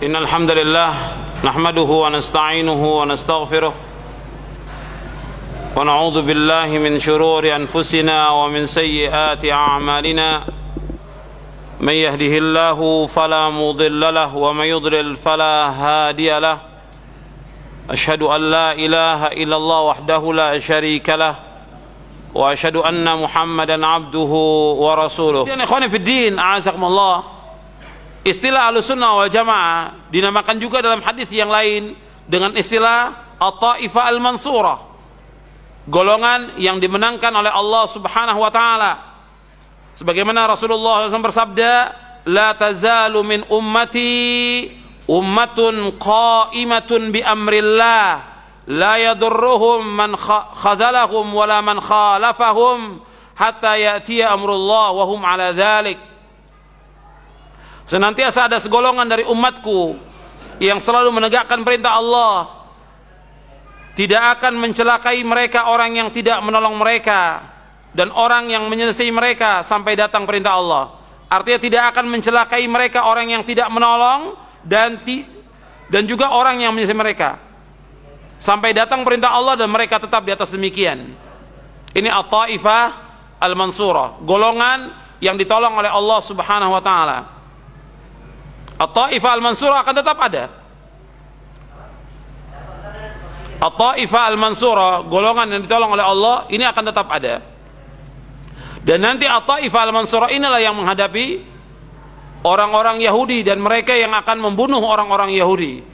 إن الحمد لله نحمده ونستعينه ونستغفره ونعوذ بالله من شرور أنفسنا ومن سيئات أعمالنا من يهده الله فلا مضل له ومن يضلل فلا هادي له أشهد أن لا إله إلا الله وحده لا شريك له وأشهد أن محمدا عبده ورسوله. Ikhwani fi din, a'azakumullah. Istilah Ahlussunnah wal Jamaah dinamakan juga dalam hadis yang lain dengan istilah At-Taifah Al-Mansurah, golongan yang dimenangkan oleh Allah Subhanahu wa taala. Sebagaimana Rasulullah SAW bersabda, "La tazalu min ummati ummatun qa'imatun bi amrillah, la yadurruhum man khazalahum wala man khalafahum hatta ya'tiya amrullah wa hum ala dzalik." Senantiasa ada segolongan dari umatku yang selalu menegakkan perintah Allah, tidak akan mencelakai mereka orang yang tidak menolong mereka dan orang yang menyelesaikan mereka sampai datang perintah Allah. Artinya tidak akan mencelakai mereka orang yang tidak menolong dan juga orang yang menyelesaikan mereka sampai datang perintah Allah dan mereka tetap di atas demikian. Ini At-Taifah Al-Mansurah, golongan yang ditolong oleh Allah Subhanahu wa taala. At-Taifah Al-Mansurah akan tetap ada. At-Taifah Al-Mansurah, golongan yang ditolong oleh Allah, ini akan tetap ada. Dan nanti At-Taifah Al-Mansurah inilah yang menghadapi orang-orang Yahudi dan mereka yang akan membunuh orang-orang Yahudi.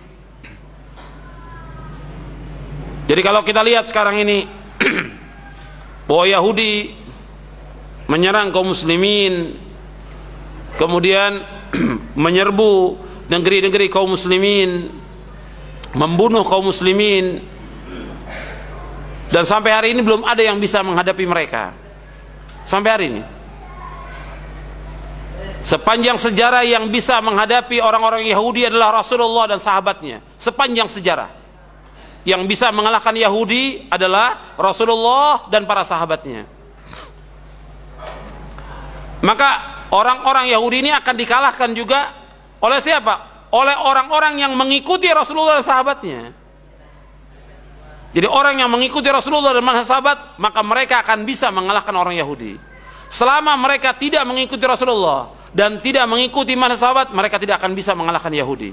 Jadi kalau kita lihat sekarang ini bahwa Yahudi menyerang kaum muslimin, kemudian menyerbu negeri-negeri kaum muslimin, membunuh kaum muslimin, dan sampai hari ini belum ada yang bisa menghadapi mereka. Sampai hari ini sepanjang sejarah yang bisa menghadapi orang-orang Yahudi adalah Rasulullah dan sahabatnya. Sepanjang sejarah yang bisa mengalahkan Yahudi adalah Rasulullah dan para sahabatnya. Maka orang-orang Yahudi ini akan dikalahkan juga oleh siapa? Oleh orang-orang yang mengikuti Rasulullah dan sahabatnya. Jadi orang yang mengikuti Rasulullah dan sahabat, maka mereka akan bisa mengalahkan orang Yahudi. Selama mereka tidak mengikuti Rasulullah dan tidak mengikuti sahabat, mereka tidak akan bisa mengalahkan Yahudi.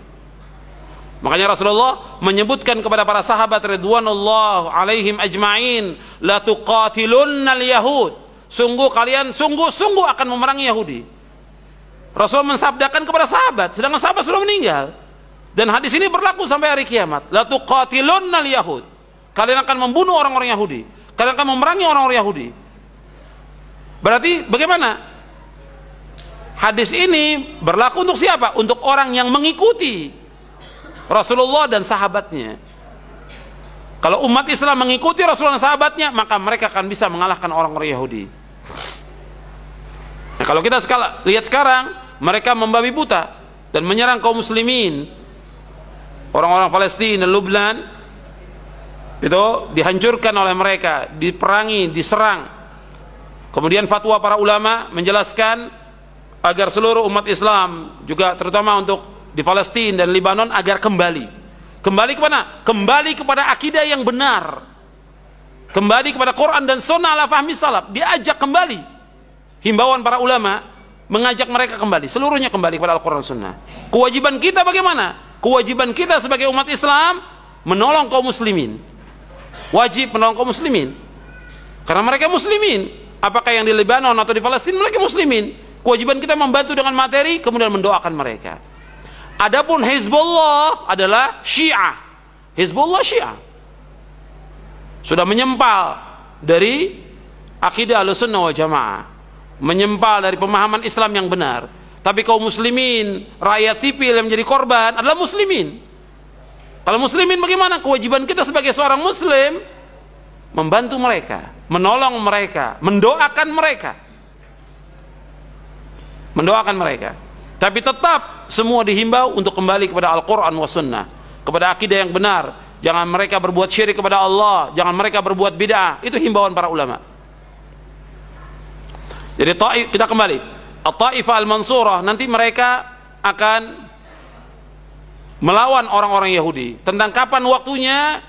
Makanya Rasulullah menyebutkan kepada para sahabat ridwanullah alaihim ajma'in, la tuqatilunnal yahud, sungguh kalian sungguh-sungguh akan memerangi Yahudi. Rasul mensabdakan kepada sahabat, sedangkan sahabat sudah meninggal. Dan hadis ini berlaku sampai hari kiamat. La tuqatilunnal yahud, kalian akan membunuh orang-orang Yahudi, kalian akan memerangi orang-orang Yahudi. Berarti bagaimana? Hadis ini berlaku untuk siapa? Untuk orang yang mengikuti Rasulullah dan sahabatnya. Kalau umat Islam mengikuti Rasulullah dan sahabatnya, maka mereka akan bisa mengalahkan orang-orang Yahudi. Nah, kalau kita lihat sekarang, mereka membabi buta dan menyerang kaum muslimin. Orang-orang Palestina, Lubnan itu dihancurkan oleh mereka, diperangi, diserang. Kemudian fatwa para ulama menjelaskan agar seluruh umat Islam, juga terutama untuk di Palestina dan Lebanon, agar kembali kemana? Kembali kepada akidah yang benar, kembali kepada Quran dan Sunnah ala fahmi salaf. Diajak kembali. Himbauan para ulama mengajak mereka kembali, seluruhnya kembali kepada Al-Quran dan Sunnah. Kewajiban kita bagaimana? Kewajiban kita sebagai umat Islam menolong kaum muslimin. Wajib menolong kaum muslimin karena mereka muslimin. Apakah yang di Lebanon atau di Palestina, mereka muslimin. Kewajiban kita membantu dengan materi, kemudian mendoakan mereka. Adapun Hizbullah adalah Syiah. Hizbullah Syiah sudah menyempal dari akidah Ahlussunnah wal Jamaah, menyempal dari pemahaman Islam yang benar. Tapi kaum muslimin, rakyat sipil yang menjadi korban adalah muslimin. Kalau muslimin bagaimana? Kewajiban kita sebagai seorang muslim membantu mereka, menolong mereka, mendoakan mereka. Mendoakan mereka. Tapi tetap semua dihimbau untuk kembali kepada Al-Quran wa Sunnah, kepada akidah yang benar. Jangan mereka berbuat syirik kepada Allah, jangan mereka berbuat bid'ah. Itu himbauan para ulama. Jadi kita kembali, At-Taifah Al-Mansurah, nanti mereka akan melawan orang-orang Yahudi. Tentang kapan waktunya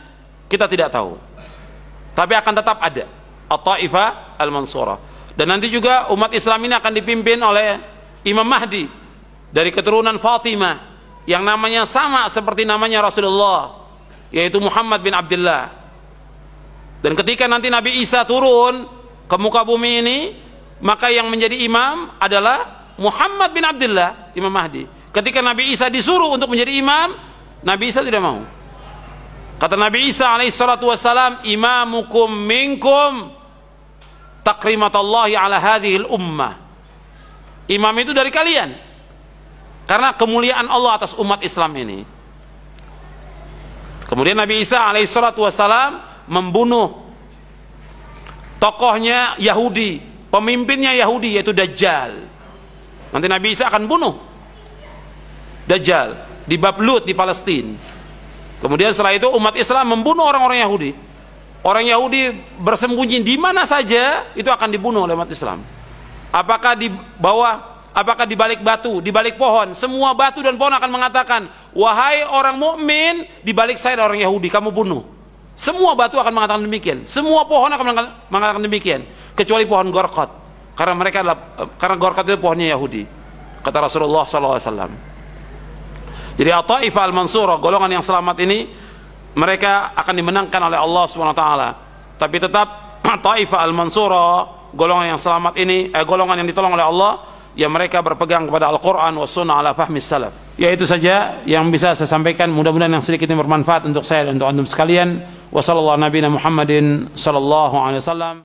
kita tidak tahu, tapi akan tetap ada At-Taifah Al-Mansurah. Dan nanti juga umat Islam ini akan dipimpin oleh Imam Mahdi dari keturunan Fatimah, yang namanya sama seperti namanya Rasulullah, yaitu Muhammad bin Abdullah. Dan ketika nanti Nabi Isa turun ke muka bumi ini, maka yang menjadi imam adalah Muhammad bin Abdullah, Imam Mahdi. Ketika Nabi Isa disuruh untuk menjadi imam, Nabi Isa tidak mau. Kata Nabi Isa alaihissalatu wassalam, imamukum minkum takrimatallahi ala hadhil ummah. Imam itu dari kalian, karena kemuliaan Allah atas umat Islam ini. Kemudian Nabi Isa alaihissalatu wassalam membunuh tokohnya Yahudi, pemimpinnya Yahudi, yaitu Dajjal. Nanti Nabi Isa akan bunuh Dajjal di bab Lut di Palestina. Kemudian setelah itu umat Islam membunuh orang-orang Yahudi. Orang Yahudi bersembunyi di mana saja, itu akan dibunuh oleh umat Islam. Apakah di bawah, apakah di balik batu, di balik pohon, semua batu dan pohon akan mengatakan, wahai orang mukmin, di balik saya ada orang Yahudi, kamu bunuh. Semua batu akan mengatakan demikian, semua pohon akan mengatakan demikian, kecuali pohon Gorqat, karena mereka adalah, karena Gorqat itu pohonnya Yahudi, kata Rasulullah SAW. Jadi At-Taifah Al-Mansurah, golongan yang selamat ini, mereka akan dimenangkan oleh Allah SWT. Tapi tetap Taifah Al-Mansurah, golongan yang selamat ini, golongan yang ditolong oleh Allah, ya mereka berpegang kepada Al-Quran wa sunnah ala fahmi salaf. Ya itu saja yang bisa saya sampaikan. Mudah-mudahan yang sedikit ini bermanfaat untuk saya dan untuk antum sekalian. Wa sallallahu nabiyana Muhammadin sallallahu alaihi wasallam.